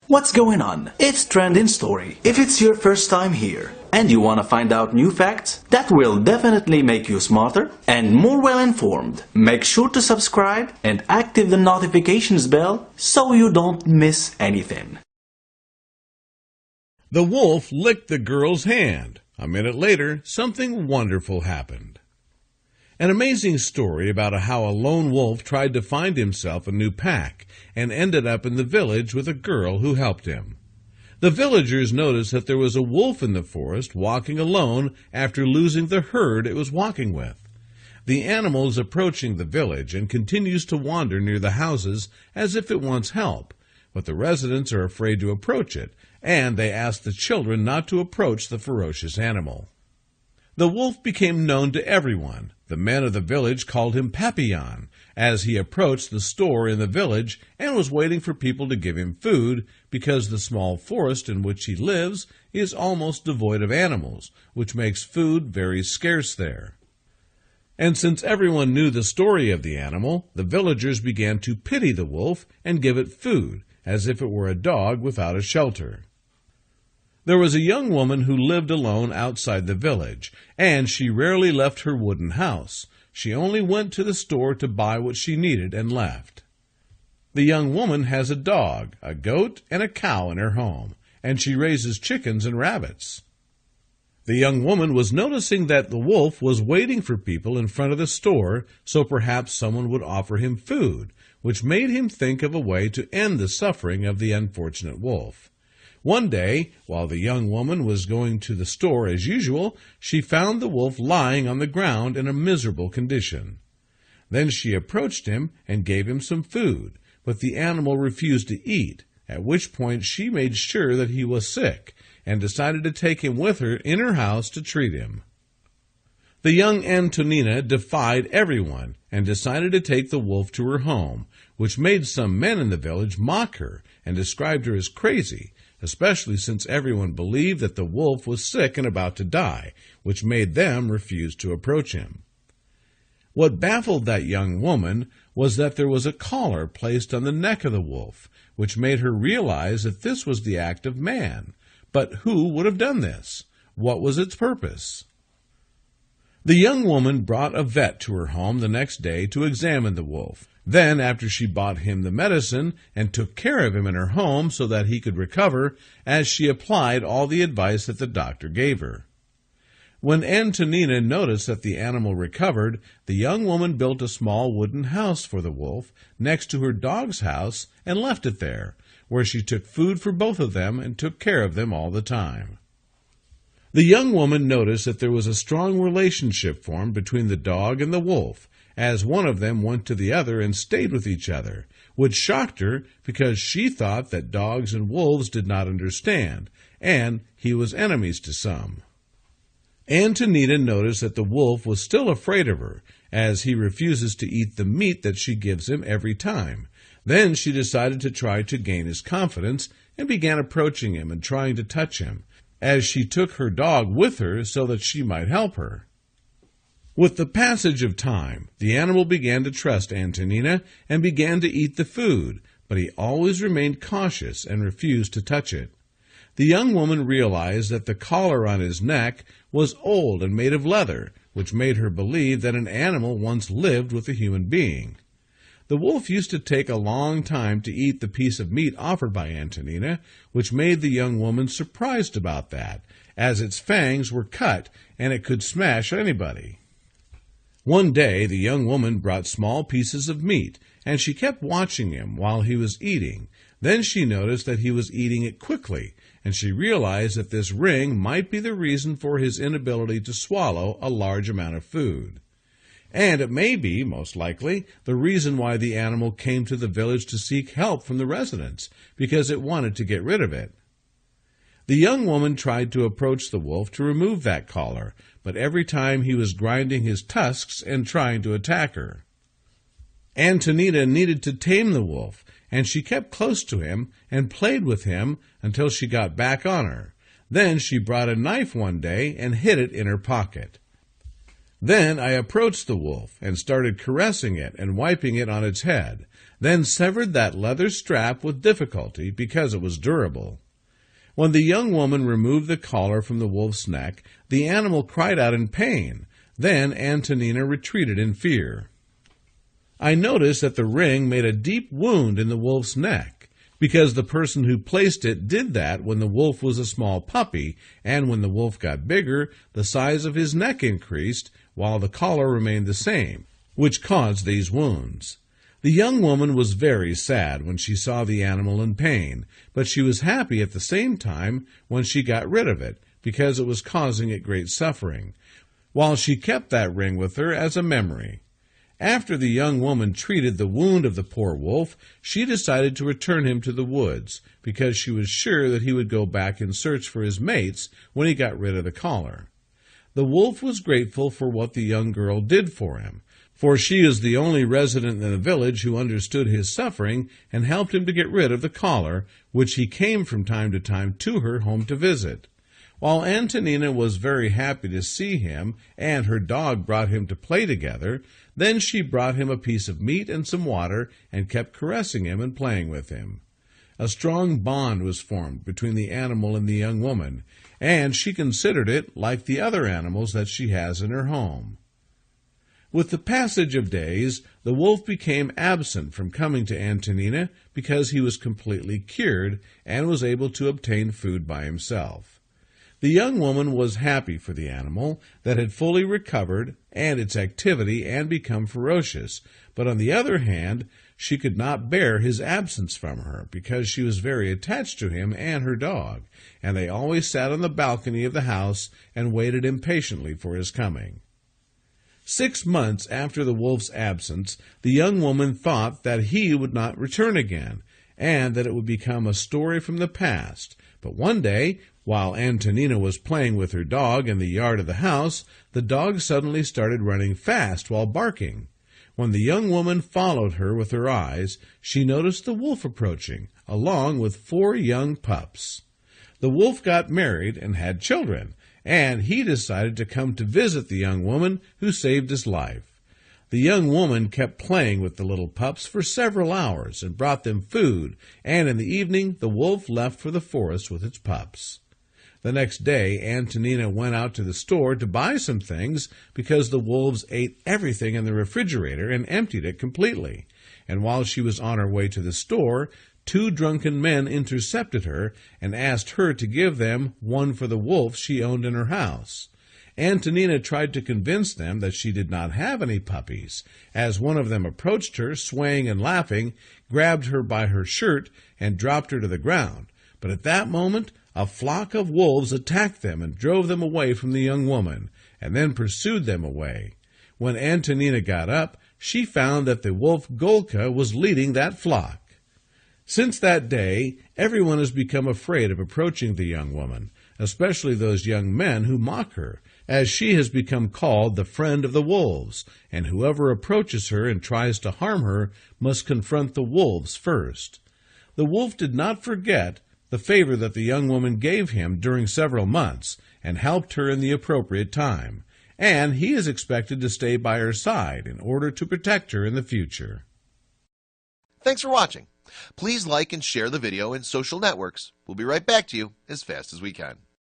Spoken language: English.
What's going on? It's Trending Story. If it's your first time here and you want to find out new facts that will definitely make you smarter and more well informed, make sure to subscribe and activate the notifications bell so you don't miss anything. The wolf licked the girl's hand. A minute later, something wonderful happened. An amazing story about how a lone wolf tried to find himself a new pack and ended up in the village with a girl who helped him. The villagers noticed that there was a wolf in the forest walking alone after losing the herd it was walking with. The animal is approaching the village and continues to wander near the houses as if it wants help, but the residents are afraid to approach it, and they ask the children not to approach the ferocious animal. The wolf became known to everyone. The men of the village called him Papillon, as he approached the store in the village and was waiting for people to give him food, because the small forest in which he lives is almost devoid of animals, which makes food very scarce there. And since everyone knew the story of the animal, the villagers began to pity the wolf and give it food, as if it were a dog without a shelter. There was a young woman who lived alone outside the village, and she rarely left her wooden house. She only went to the store to buy what she needed and left. The young woman has a dog, a goat, and a cow in her home, and she raises chickens and rabbits. The young woman was noticing that the wolf was waiting for people in front of the store, so perhaps someone would offer him food, which made him think of a way to end the suffering of the unfortunate wolf. One day, while the young woman was going to the store as usual, she found the wolf lying on the ground in a miserable condition. Then she approached him and gave him some food, but the animal refused to eat, at which point she made sure that he was sick and decided to take him with her in her house to treat him. The young Antonina defied everyone and decided to take the wolf to her home, which made some men in the village mock her and described her as crazy, especially since everyone believed that the wolf was sick and about to die, which made them refuse to approach him. What baffled that young woman was that there was a collar placed on the neck of the wolf, which made her realize that this was the act of man. But who would have done this? What was its purpose? The young woman brought a vet to her home the next day to examine the wolf. Then, after she bought him the medicine and took care of him in her home so that he could recover, as she applied all the advice that the doctor gave her. When Antonina noticed that the animal recovered, the young woman built a small wooden house for the wolf next to her dog's house and left it there, where she took food for both of them and took care of them all the time. The young woman noticed that there was a strong relationship formed between the dog and the wolf, as one of them went to the other and stayed with each other, which shocked her because she thought that dogs and wolves did not understand, and he was enemies to some. Antonina noticed that the wolf was still afraid of her, as he refuses to eat the meat that she gives him every time. Then she decided to try to gain his confidence and began approaching him and trying to touch him, as she took her dog with her so that she might help her. With the passage of time, the animal began to trust Antonina and began to eat the food, but he always remained cautious and refused to touch it. The young woman realized that the collar on his neck was old and made of leather, which made her believe that an animal once lived with a human being. The wolf used to take a long time to eat the piece of meat offered by Antonina, which made the young woman surprised about that, as its fangs were cut and it could smash anybody. One day the young woman brought small pieces of meat, and she kept watching him while he was eating. Then she noticed that he was eating it quickly, and she realized that this ring might be the reason for his inability to swallow a large amount of food. And it may be, most likely, the reason why the animal came to the village to seek help from the residents, because it wanted to get rid of it. The young woman tried to approach the wolf to remove that collar, but every time he was grinding his tusks and trying to attack her. Antonina needed to tame the wolf, and she kept close to him and played with him until she got back on her. Then she brought a knife one day and hid it in her pocket. Then I approached the wolf and started caressing it and wiping it on its head, then severed that leather strap with difficulty because it was durable. When the young woman removed the collar from the wolf's neck, the animal cried out in pain. Then Antonina retreated in fear. I noticed that the ring made a deep wound in the wolf's neck, because the person who placed it did that when the wolf was a small puppy, and when the wolf got bigger, the size of his neck increased, while the collar remained the same, which caused these wounds. The young woman was very sad when she saw the animal in pain, but she was happy at the same time when she got rid of it, because it was causing it great suffering, while she kept that ring with her as a memory. After the young woman treated the wound of the poor wolf, she decided to return him to the woods, because she was sure that he would go back in search for his mates when he got rid of the collar. The wolf was grateful for what the young girl did for him, for she is the only resident in the village who understood his suffering and helped him to get rid of the collar, which he came from time to time to her home to visit. While Antonina was very happy to see him, and her dog brought him to play together, then she brought him a piece of meat and some water, and kept caressing him and playing with him. A strong bond was formed between the animal and the young woman, and she considered it like the other animals that she has in her home. With the passage of days, the wolf became absent from coming to Antonina because he was completely cured and was able to obtain food by himself. The young woman was happy for the animal that had fully recovered and its activity and become ferocious, but on the other hand, she could not bear his absence from her because she was very attached to him and her dog, and they always sat on the balcony of the house and waited impatiently for his coming. 6 months after the wolf's absence, the young woman thought that he would not return again, and that it would become a story from the past. But one day, while Antonina was playing with her dog in the yard of the house, the dog suddenly started running fast while barking. When the young woman followed her with her eyes, she noticed the wolf approaching, along with 4 young pups. The wolf got married and had children, and he decided to come to visit the young woman who saved his life. The young woman kept playing with the little pups for several hours and brought them food, and in the evening the wolf left for the forest with its pups. The next day, Antonina went out to the store to buy some things because the wolves ate everything in the refrigerator and emptied it completely. And while she was on her way to the store, 2 drunken men intercepted her and asked her to give them one for the wolf she owned in her house. Antonina tried to convince them that she did not have any puppies, as one of them approached her, swaying and laughing, grabbed her by her shirt, and dropped her to the ground. But at that moment, a flock of wolves attacked them and drove them away from the young woman, and then pursued them away. When Antonina got up, she found that the wolf Golka was leading that flock. Since that day, everyone has become afraid of approaching the young woman, especially those young men who mock her, as she has become called the friend of the wolves, and whoever approaches her and tries to harm her must confront the wolves first. The wolf did not forget the favor that the young woman gave him during several months, and helped her in the appropriate time, and he is expected to stay by her side in order to protect her in the future. Thanks for watching. Please like and share the video in social networks. We'll be right back to you as fast as we can.